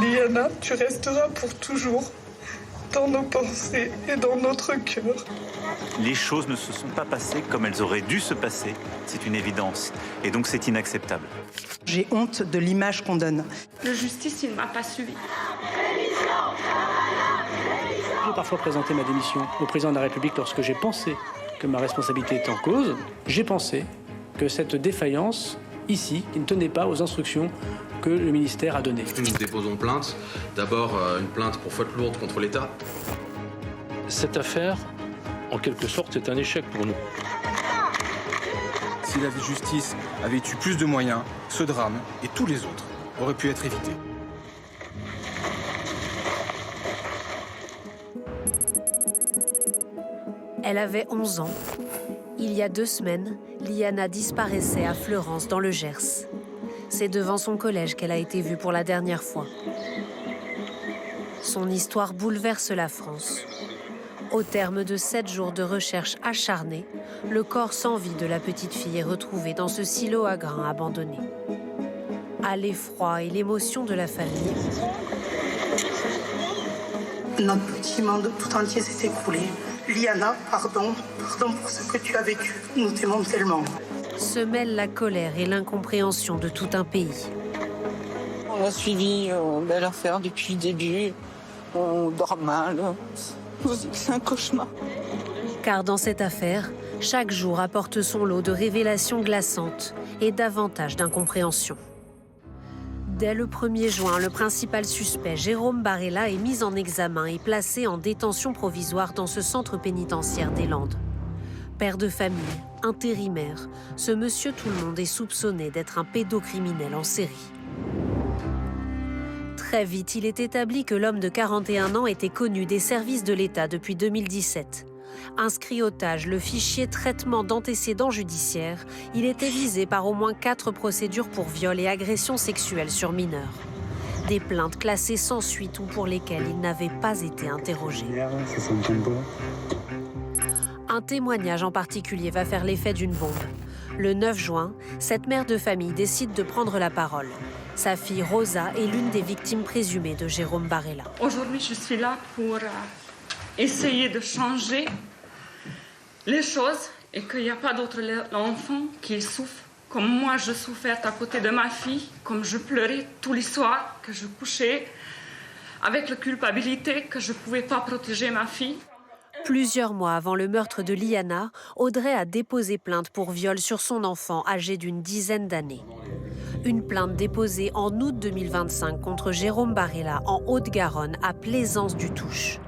Liana, tu resteras pour toujours dans nos pensées et dans notre cœur. Les choses ne se sont pas passées comme elles auraient dû se passer, c'est une évidence. Et donc c'est inacceptable. J'ai honte de l'image qu'on donne. La justice, il ne m'a pas suivi. J'ai parfois présenté ma démission au président de la République lorsque j'ai pensé que ma responsabilité était en cause. J'ai pensé que cette défaillance, ici, qui ne tenait pas aux instructions que le ministère a données. Nous déposons plainte. D'abord, une plainte pour faute lourde contre l'État. Cette affaire, en quelque sorte, est un échec pour nous. Si la justice avait eu plus de moyens, ce drame et tous les autres auraient pu être évités. Elle avait 11 ans. Il y a 2 semaines, Liana disparaissait à Fleurance, dans le Gers. C'est devant son collège qu'elle a été vue pour la dernière fois. Son histoire bouleverse la France. Au terme de 7 jours de recherche acharnée, le corps sans vie de la petite fille est retrouvé dans ce silo à grains abandonné. À l'effroi et l'émotion de la famille, Notre petit monde tout entier s'est écroulé. Liana, pardon pour ce que tu as vécu. Nous t'aimons tellement. se mêlent la colère et l'incompréhension de tout un pays. On a suivi l'affaire depuis le début. On dort mal. C'est un cauchemar. Car dans cette affaire, chaque jour apporte son lot de révélations glaçantes et davantage d'incompréhension. Dès le 1er juin, le principal suspect, Jérôme Barella, est mis en examen et placé en détention provisoire dans ce centre pénitentiaire des Landes. Père de famille, intérimaire, ce monsieur tout-le-monde est soupçonné d'être un pédocriminel en série. Très vite, il est établi que l'homme de 41 ans était connu des services de l'État depuis 2017. Inscrit au TAJ, le fichier traitement d'antécédents judiciaires, il était visé par au moins 4 procédures pour viol et agression sexuelle sur mineurs. Des plaintes classées sans suite ou pour lesquelles il n'avait pas été interrogé. Un témoignage en particulier va faire l'effet d'une bombe. Le 9 juin, cette mère de famille décide de prendre la parole. Sa fille Rosa est l'une des victimes présumées de Jérôme Barella. Aujourd'hui, je suis là pour essayer de changer les choses et qu'il n'y a pas d'autres enfants qui souffrent comme moi je souffrais à côté de ma fille, comme je pleurais tous les soirs, que je couchais avec la culpabilité que je ne pouvais pas protéger ma fille. Plusieurs mois avant le meurtre de Liana, Audrey a déposé plainte pour viol sur son enfant âgé d'une dizaine d'années. Une plainte déposée en août 2025 contre Jérôme Barella en Haute-Garonne à Plaisance-du-Touche.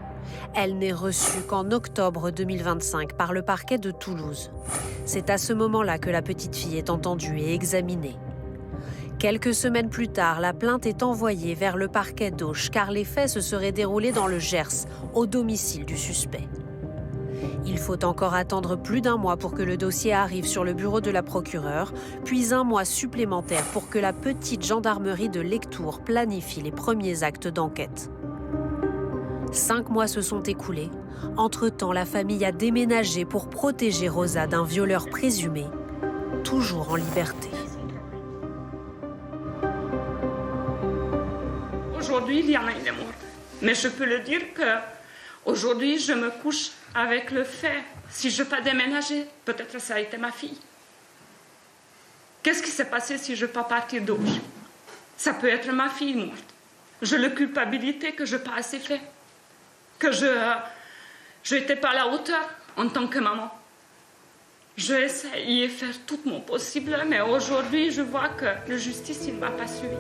Elle n'est reçue qu'en octobre 2025 par le parquet de Toulouse. C'est à ce moment-là que la petite fille est entendue et examinée. Quelques semaines plus tard, la plainte est envoyée vers le parquet d'Auch car les faits se seraient déroulés dans le Gers, au domicile du suspect. Il faut encore attendre plus d'1 mois pour que le dossier arrive sur le bureau de la procureure, puis 1 mois supplémentaire pour que la petite gendarmerie de Lectoure planifie les premiers actes d'enquête. 5 mois se sont écoulés. Entre-temps, la famille a déménagé pour protéger Rosa d'un violeur présumé, toujours en liberté. Aujourd'hui, Liana est morte. Mais je peux le dire qu'aujourd'hui, je me couche avec le fait, si je n'ai pas déménagé, peut-être ça a été ma fille. Qu'est-ce qui s'est passé si je n'ai pas parti d'Auch? Ça peut être ma fille morte. Je le culpabilité que je n'ai pas assez fait. Que je n'étais pas à la hauteur en tant que maman. Je essayé de faire tout mon possible, mais aujourd'hui, je vois que la justice ne m'a pas suivi.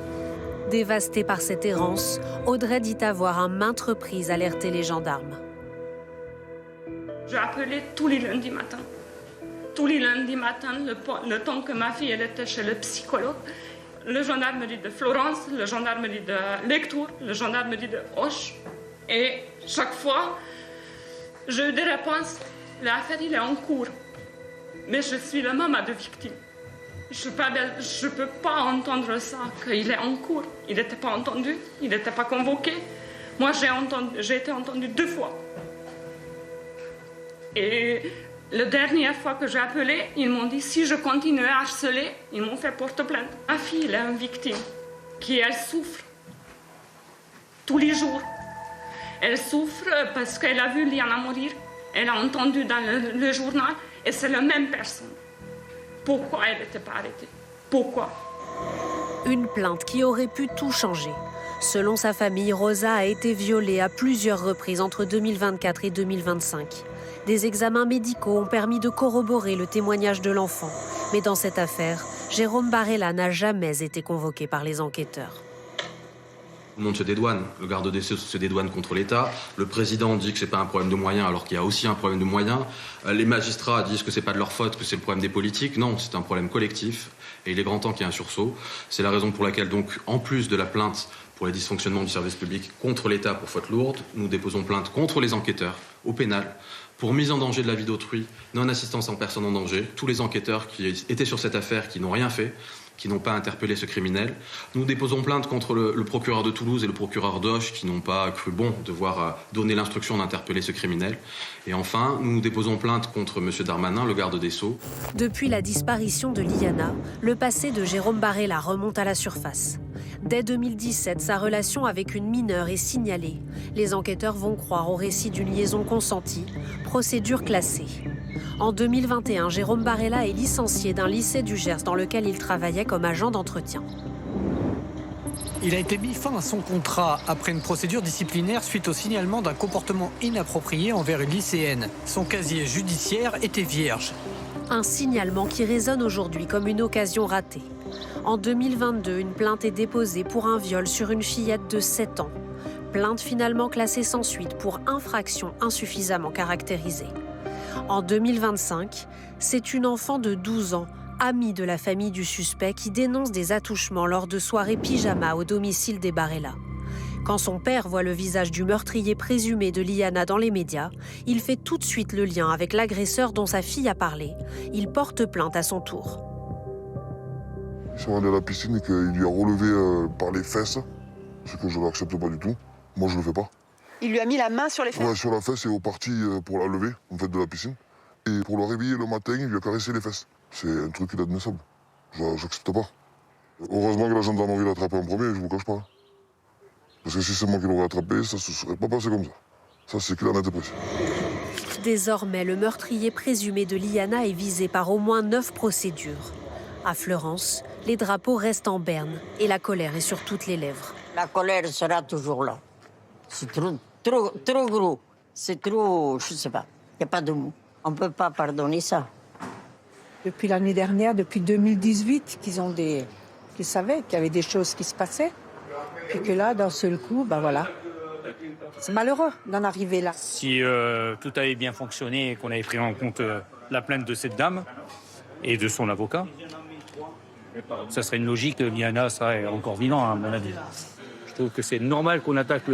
Dévastée par cette errance, Audrey dit avoir à maintes reprises alerté les gendarmes. J'ai appelé tous les lundis matins. Tous les lundis matins, le temps que ma fille elle était chez le psychologue. Le gendarmerie de Florence, le gendarmerie de Lectoure, le gendarmerie de Auch. Et chaque fois, j'ai eu des réponses. L'affaire, il est en cours. Mais je suis la maman de victime. Je ne peux pas entendre ça, qu'il est en cours. Il n'était pas entendu, il n'était pas convoqué. Moi, j'ai été entendue 2 fois. Et la dernière fois que j'ai appelé, ils m'ont dit si je continuais à harceler, ils m'ont fait porte plainte. Ma fille, elle est une victime, elle souffre. tous les jours. Elle souffre parce qu'elle a vu Liana mourir. Elle a entendu dans le journal et c'est la même personne. Pourquoi elle n'était pas arrêtée? Pourquoi? Une plainte qui aurait pu tout changer. Selon sa famille, Rosa a été violée à plusieurs reprises entre 2024 et 2025. Des examens médicaux ont permis de corroborer le témoignage de l'enfant. Mais dans cette affaire, Jérôme Barella n'a jamais été convoqué par les enquêteurs. Tout le monde se dédouane. Le garde des Sceaux se dédouane contre l'État. Le président dit que c'est pas un problème de moyens alors qu'il y a aussi un problème de moyens. Les magistrats disent que c'est pas de leur faute, que c'est le problème des politiques. Non, c'est un problème collectif et il est grand temps qu'il y ait un sursaut. C'est la raison pour laquelle donc, en plus de la plainte pour les dysfonctionnements du service public contre l'État pour faute lourde, nous déposons plainte contre les enquêteurs au pénal pour mise en danger de la vie d'autrui, non-assistance en personne en danger. Tous les enquêteurs qui étaient sur cette affaire, qui n'ont rien fait, qui n'ont pas interpellé ce criminel. Nous déposons plainte contre le procureur de Toulouse et le procureur d'Auch qui n'ont pas cru bon devoir donner l'instruction d'interpeller ce criminel. Et enfin, nous déposons plainte contre M. Darmanin, le garde des Sceaux. Depuis la disparition de Liana, le passé de Jérôme Barella remonte à la surface. Dès 2017, sa relation avec une mineure est signalée. Les enquêteurs vont croire au récit d'une liaison consentie, procédure classée. En 2021, Jérôme Barella est licencié d'un lycée du Gers dans lequel il travaillait comme agent d'entretien. Il a été mis fin à son contrat après une procédure disciplinaire suite au signalement d'un comportement inapproprié envers une lycéenne. Son casier judiciaire était vierge. Un signalement qui résonne aujourd'hui comme une occasion ratée. En 2022, une plainte est déposée pour un viol sur une fillette de 7 ans. Plainte finalement classée sans suite pour infraction insuffisamment caractérisée. En 2025, c'est une enfant de 12 ans, amie de la famille du suspect, qui dénonce des attouchements lors de soirées pyjama au domicile des Barella. Quand son père voit le visage du meurtrier présumé de Liana dans les médias, il fait tout de suite le lien avec l'agresseur dont sa fille a parlé. Il porte plainte à son tour. Ils sont allés à la piscine et qu'il lui a relevé par les fesses, ce que je n'accepte pas du tout. Moi, je ne le fais pas. Il lui a mis la main sur les fesses? Ouais, sur la fesse et au parti pour la lever, en fait, de la piscine. Et pour le réveiller le matin, il lui a caressé les fesses. C'est un truc inadmissible. J'accepte pas. Heureusement que la gendarmerie l'a attrapé en premier, je vous cache pas. Parce que si c'est moi qui l'aurais attrapé, ça se serait pas passé comme ça. Ça, c'est clair, net et précis. Désormais, le meurtrier présumé de Liana est visé par au moins 9 procédures. À Fleurance, les drapeaux restent en berne et la colère est sur toutes les lèvres. La colère sera toujours là. C'est trop gros. C'est trop, je sais pas. Il n'y a pas de mots. On ne peut pas pardonner ça. Depuis l'année dernière, depuis 2018, qu'ils savaient qu'il y avait des choses qui se passaient. Puis que là, d'un seul coup, ben voilà. C'est malheureux d'en arriver là. Si tout avait bien fonctionné et qu'on avait pris en compte la plainte de cette dame et de son avocat, ça serait une logique. Liana serait encore vivant, à mon avis. Je trouve que c'est normal qu'on attaque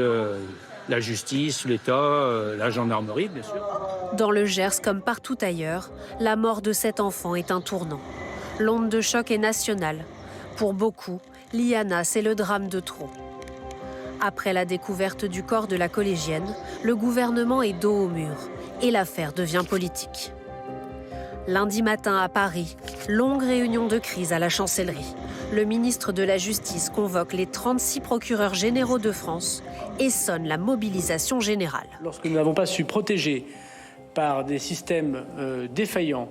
la justice, l'État, la gendarmerie, bien sûr. Dans le Gers, comme partout ailleurs, la mort de cet enfant est un tournant. L'onde de choc est nationale. Pour beaucoup, Liana, c'est le drame de trop. Après la découverte du corps de la collégienne, le gouvernement est dos au mur et l'affaire devient politique. Lundi matin à Paris, longue réunion de crise à la chancellerie. Le ministre de la Justice convoque les 36 procureurs généraux de France et sonne la mobilisation générale. Lorsque nous n'avons pas su protéger par des systèmes défaillants,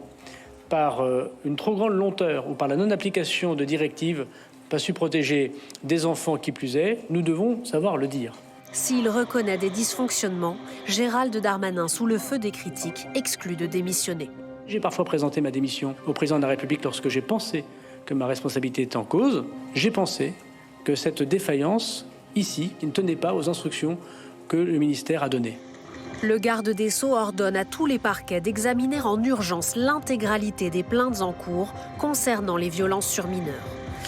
par une trop grande lenteur ou par la non-application de directives, pas su protéger des enfants qui plus est, nous devons savoir le dire. S'il reconnaît des dysfonctionnements, Gérald Darmanin, sous le feu des critiques, exclut de démissionner. J'ai parfois présenté ma démission au président de la République lorsque j'ai pensé que ma responsabilité était en cause. J'ai pensé que cette défaillance, ici, qui ne tenait pas aux instructions que le ministère a données. Le garde des Sceaux ordonne à tous les parquets d'examiner en urgence l'intégralité des plaintes en cours concernant les violences sur mineurs.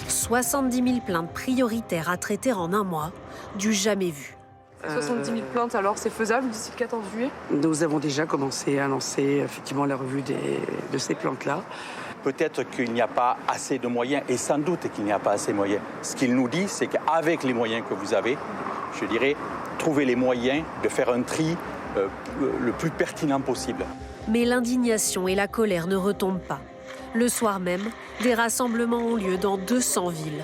70 000 plaintes prioritaires à traiter en un mois, du jamais vu. 70 000 plaintes, alors c'est faisable d'ici le 14 juillet? Nous avons déjà commencé à lancer effectivement la revue de ces plaintes-là. Peut-être qu'il n'y a pas assez de moyens, et sans doute qu'il n'y a pas assez de moyens. Ce qu'il nous dit, c'est qu'avec les moyens que vous avez, je dirais, trouvez les moyens de faire un tri le plus pertinent possible. Mais l'indignation et la colère ne retombent pas. Le soir même, des rassemblements ont lieu dans 200 villes.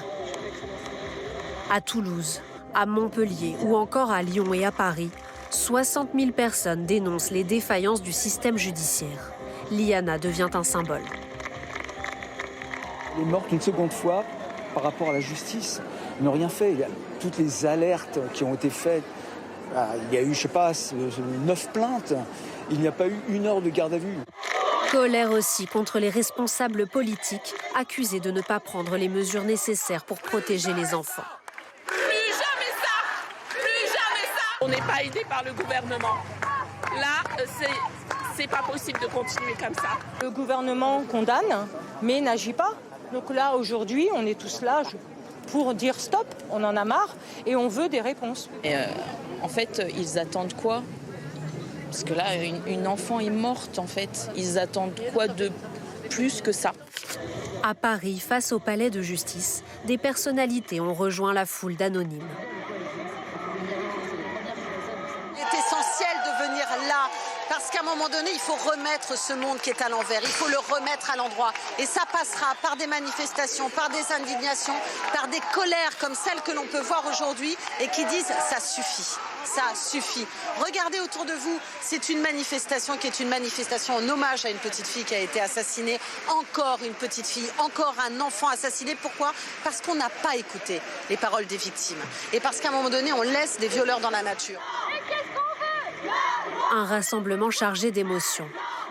À Toulouse, À Montpellier ou encore à Lyon et à Paris, 60 000 personnes dénoncent les défaillances du système judiciaire. Liana devient un symbole. Elle est morte une seconde fois par rapport à la justice. Ils n'ont rien fait. Il y a toutes les alertes qui ont été faites. Il y a eu, 9 plaintes. Il n'y a pas eu 1 heure de garde à vue. Colère aussi contre les responsables politiques accusés de ne pas prendre les mesures nécessaires pour protéger les enfants. Plus jamais ça! Plus jamais ça! On n'est pas aidé par le gouvernement. Là, c'est pas possible de continuer comme ça. Le gouvernement condamne, mais n'agit pas. Donc là, aujourd'hui, on est tous là pour dire stop, on en a marre et on veut des réponses. Et en fait, ils attendent quoi? Parce que là, une enfant est morte, en fait. Ils attendent quoi de plus que ça? À Paris, face au palais de justice, des personnalités ont rejoint la foule d'anonymes. Il est essentiel de venir là, parce qu'à un moment donné, il faut remettre ce monde qui est à l'envers, il faut le remettre à l'endroit. Et ça passera par des manifestations, par des indignations, par des colères comme celles que l'on peut voir aujourd'hui et qui disent « ça suffit ». Ça suffit. Regardez autour de vous, c'est une manifestation qui est une manifestation en hommage à une petite fille qui a été assassinée. Encore une petite fille, encore un enfant assassiné. Pourquoi? Parce qu'on n'a pas écouté les paroles des victimes. Et parce qu'à un moment donné, on laisse des violeurs dans la nature. Un rassemblement chargé d'émotions.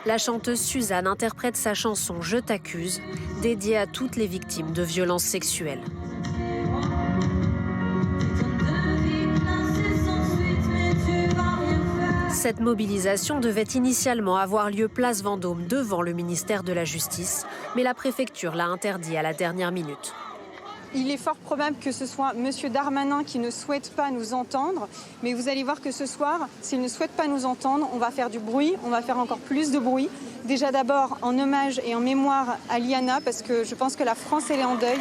La chanteuse Suzanne interprète sa chanson « Je t'accuse », dédiée à toutes les victimes de violences sexuelles. Cette mobilisation devait initialement avoir lieu place Vendôme devant le ministère de la Justice, mais la préfecture l'a interdit à la dernière minute. Il est fort probable que ce soit M. Darmanin qui ne souhaite pas nous entendre, mais vous allez voir que ce soir, s'il ne souhaite pas nous entendre, on va faire du bruit, on va faire encore plus de bruit. Déjà d'abord en hommage et en mémoire à Liana, parce que je pense que la France, elle est en deuil.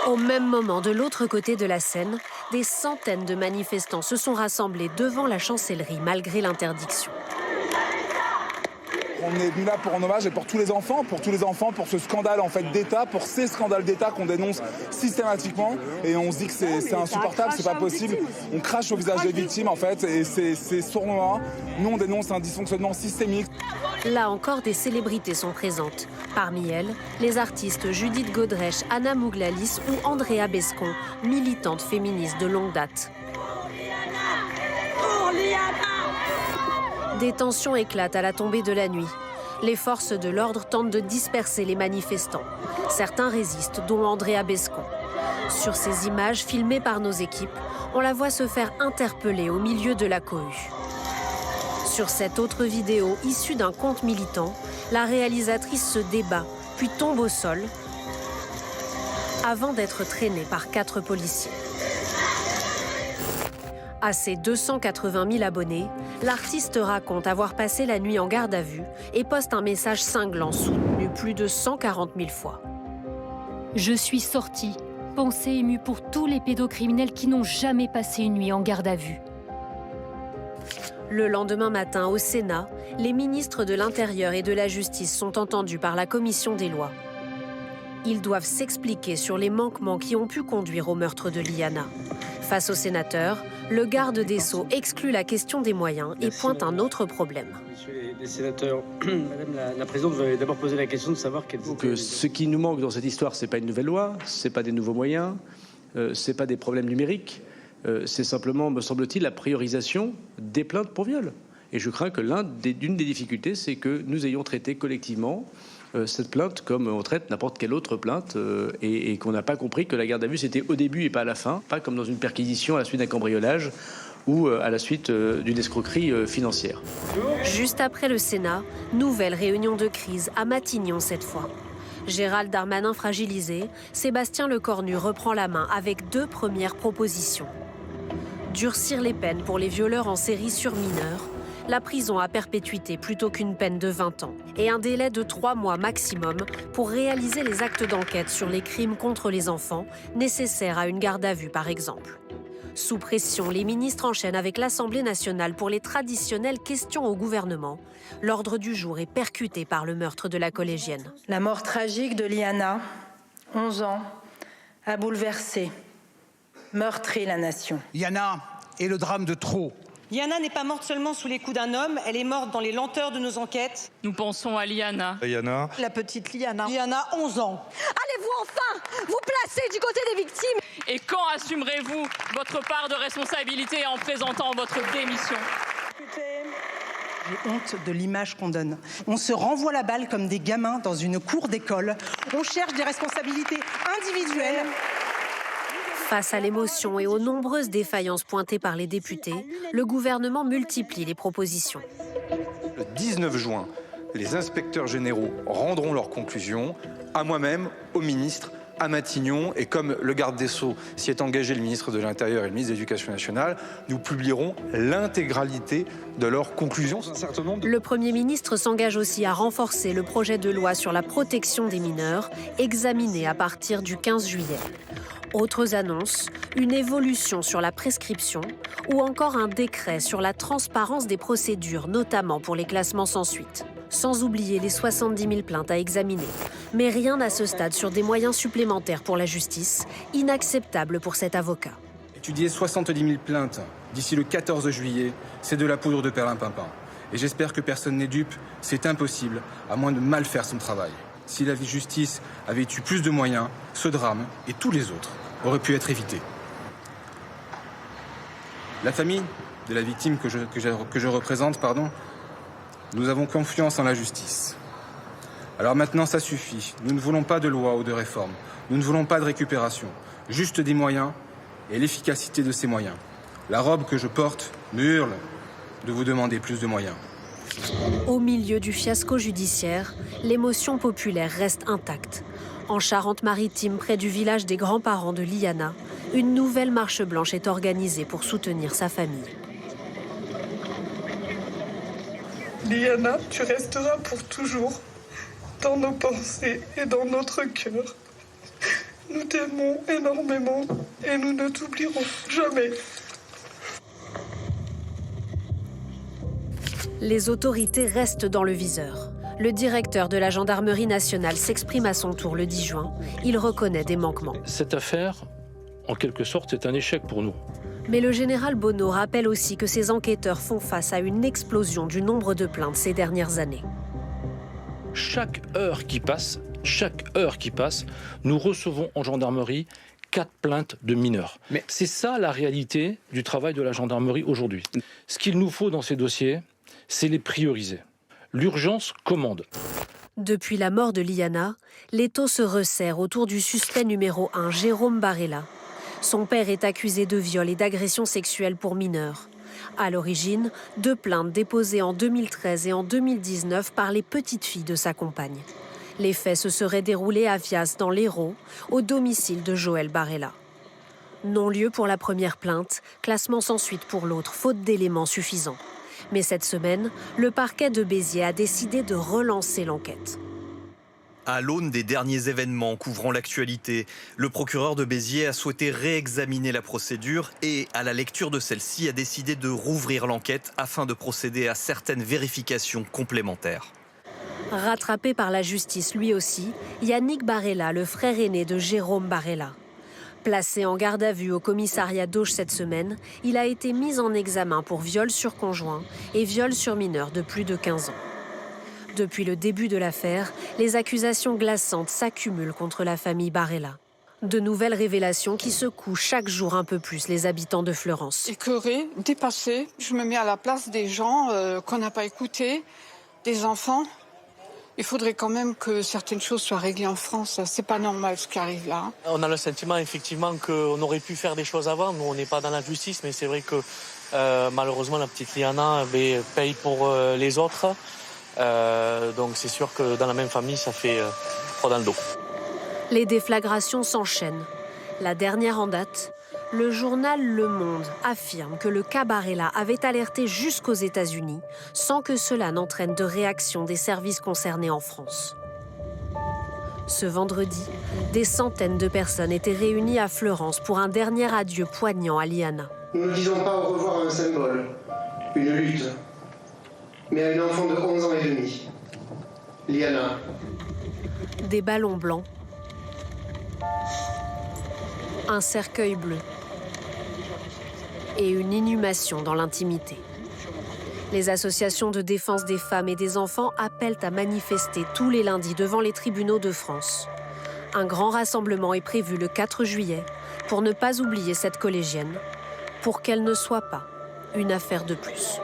Au même moment, de l'autre côté de la Seine, des centaines de manifestants se sont rassemblés devant la chancellerie malgré l'interdiction. On est venu là pour un hommage et pour tous les enfants, pour ce scandale en fait d'État, pour ces scandales d'État qu'on dénonce systématiquement et on se dit que c'est insupportable, c'est pas possible. On crache au visage des victimes en fait et c'est sournois. Nous on dénonce un dysfonctionnement systémique. Là encore, des célébrités sont présentes. Parmi elles, les artistes Judith Godrèche, Anna Mouglalis ou Andrea Bescon, militantes féministes de longue date. Des tensions éclatent à la tombée de la nuit. Les forces de l'ordre tentent de disperser les manifestants. Certains résistent, dont Andrea Bescon. Sur ces images filmées par nos équipes, on la voit se faire interpeller au milieu de la cohue. Sur cette autre vidéo, issue d'un compte militant, la réalisatrice se débat, puis tombe au sol, avant d'être traînée par 4 policiers. À ses 280 000 abonnés, l'artiste raconte avoir passé la nuit en garde à vue et poste un message cinglant soutenu plus de 140 000 fois. Je suis sortie, pensée émue pour tous les pédocriminels qui n'ont jamais passé une nuit en garde à vue. Le lendemain matin, au Sénat, les ministres de l'Intérieur et de la Justice sont entendus par la Commission des lois. Ils doivent s'expliquer sur les manquements qui ont pu conduire au meurtre de Liana. Face aux sénateurs, le garde des Sceaux exclut la question des moyens et pointe un autre problème. Messieurs les sénateurs, Madame la Présidente, vous avez d'abord posé la question de savoir ce qui nous manque dans cette histoire, c'est pas une nouvelle loi, c'est pas des nouveaux moyens, c'est pas des problèmes numériques, c'est simplement, me semble-t-il, la priorisation des plaintes pour viol. Et je crains que l'une des difficultés, c'est que nous ayons traité collectivement cette plainte comme on traite n'importe quelle autre plainte et qu'on n'a pas compris que la garde à vue c'était au début et pas à la fin, pas comme dans une perquisition à la suite d'un cambriolage ou à la suite d'une escroquerie financière. Juste après le Sénat, nouvelle réunion de crise à Matignon cette fois. Gérald Darmanin fragilisé, Sébastien Lecornu reprend la main avec 2 premières propositions. Durcir les peines pour les violeurs en série sur mineurs, la prison à perpétuité plutôt qu'une peine de 20 ans et un délai de 3 mois maximum pour réaliser les actes d'enquête sur les crimes contre les enfants nécessaires à une garde à vue par exemple. Sous pression, les ministres enchaînent avec l'Assemblée nationale pour les traditionnelles questions au gouvernement. L'ordre du jour est percuté par le meurtre de la collégienne. La mort tragique de Liana, 11 ans, a bouleversé meurtrait la nation. Liana est le drame de trop. Liana n'est pas morte seulement sous les coups d'un homme, elle est morte dans les lenteurs de nos enquêtes. Nous pensons à Liana. Liana. La petite Liana. Liana, 11 ans. Allez-vous enfin vous placer du côté des victimes? Et quand assumerez-vous votre part de responsabilité en présentant votre démission? J'ai honte de l'image qu'on donne. On se renvoie la balle comme des gamins dans une cour d'école. On cherche des responsabilités individuelles. Face à l'émotion et aux nombreuses défaillances pointées par les députés, le gouvernement multiplie les propositions. Le 19 juin, les inspecteurs généraux rendront leurs conclusions, à moi-même, au ministre, à Matignon, et comme le garde des Sceaux s'y est engagé, le ministre de l'Intérieur et le ministre de l'Éducation nationale, nous publierons l'intégralité de leurs conclusions. Le Premier ministre s'engage aussi à renforcer le projet de loi sur la protection des mineurs, examiné à partir du 15 juillet. Autres annonces, une évolution sur la prescription ou encore un décret sur la transparence des procédures, notamment pour les classements sans suite. Sans oublier les 70 000 plaintes à examiner. Mais rien à ce stade sur des moyens supplémentaires pour la justice, inacceptable pour cet avocat. Étudier 70 000 plaintes d'ici le 14 juillet, c'est de la poudre de perlimpinpin. Et j'espère que personne n'est dupe, c'est impossible, à moins de mal faire son travail. Si la justice avait eu plus de moyens, ce drame et tous les autres auraient pu être évités. La famille de la victime que je représente, nous avons confiance en la justice. Alors maintenant, ça suffit. Nous ne voulons pas de loi ou de réforme. Nous ne voulons pas de récupération. Juste des moyens et l'efficacité de ces moyens. La robe que je porte me hurle de vous demander plus de moyens. Au milieu du fiasco judiciaire, l'émotion populaire reste intacte. En Charente-Maritime, près du village des grands-parents de Liana, une nouvelle marche blanche est organisée pour soutenir sa famille. Liana, tu resteras pour toujours dans nos pensées et dans notre cœur. Nous t'aimons énormément et nous ne t'oublierons jamais. Les autorités restent dans le viseur. Le directeur de la gendarmerie nationale s'exprime à son tour le 10 juin. Il reconnaît des manquements. Cette affaire, en quelque sorte, c'est un échec pour nous. Mais le général Bonneau rappelle aussi que ces enquêteurs font face à une explosion du nombre de plaintes ces dernières années. Chaque heure qui passe, nous recevons en gendarmerie 4 plaintes de mineurs. Mais c'est ça la réalité du travail de la gendarmerie aujourd'hui. Ce qu'il nous faut dans ces dossiers, c'est les prioriser. L'urgence commande. Depuis la mort de Liana, l'étau se resserre autour du suspect numéro 1, Jérôme Barella. Son père est accusé de viol et d'agression sexuelle pour mineurs. À l'origine, 2 plaintes déposées en 2013 et en 2019 par les petites filles de sa compagne. Les faits se seraient déroulés à Vias, dans l'Hérault, au domicile de Joël Barella. Non-lieu pour la première plainte, classement sans suite pour l'autre, faute d'éléments suffisants. Mais cette semaine, le parquet de Béziers a décidé de relancer l'enquête. À l'aune des derniers événements couvrant l'actualité, le procureur de Béziers a souhaité réexaminer la procédure et, à la lecture de celle-ci, a décidé de rouvrir l'enquête afin de procéder à certaines vérifications complémentaires. Rattrapé par la justice lui aussi, Yannick Barella, le frère aîné de Jérôme Barella. Placé en garde à vue au commissariat d'Auch cette semaine, il a été mis en examen pour viol sur conjoint et viol sur mineur de plus de 15 ans. Depuis le début de l'affaire, les accusations glaçantes s'accumulent contre la famille Barella. De nouvelles révélations qui secouent chaque jour un peu plus les habitants de Fleurance. Écœurée, dépassée, je me mets à la place des gens qu'on n'a pas écoutés, des enfants. Il faudrait quand même que certaines choses soient réglées en France. C'est pas normal ce qui arrive là. On a le sentiment effectivement qu'on aurait pu faire des choses avant. Nous, on n'est pas dans la justice, mais c'est vrai que malheureusement la petite Liana paye pour les autres. Donc c'est sûr que dans la même famille, ça fait froid dans le dos. Les déflagrations s'enchaînent. La dernière en date, le journal Le Monde affirme que le cas Barella avait alerté jusqu'aux États-Unis sans que cela n'entraîne de réaction des services concernés en France. Ce vendredi, des centaines de personnes étaient réunies à Fleurance pour un dernier adieu poignant à Liana. Nous ne disons pas au revoir à un symbole, une lutte, mais à une enfant de 11 ans et demi, Liana. Des ballons blancs, un cercueil bleu et une inhumation dans l'intimité. Les associations de défense des femmes et des enfants appellent à manifester tous les lundis devant les tribunaux de France. Un grand rassemblement est prévu le 4 juillet pour ne pas oublier cette collégienne, pour qu'elle ne soit pas une affaire de plus.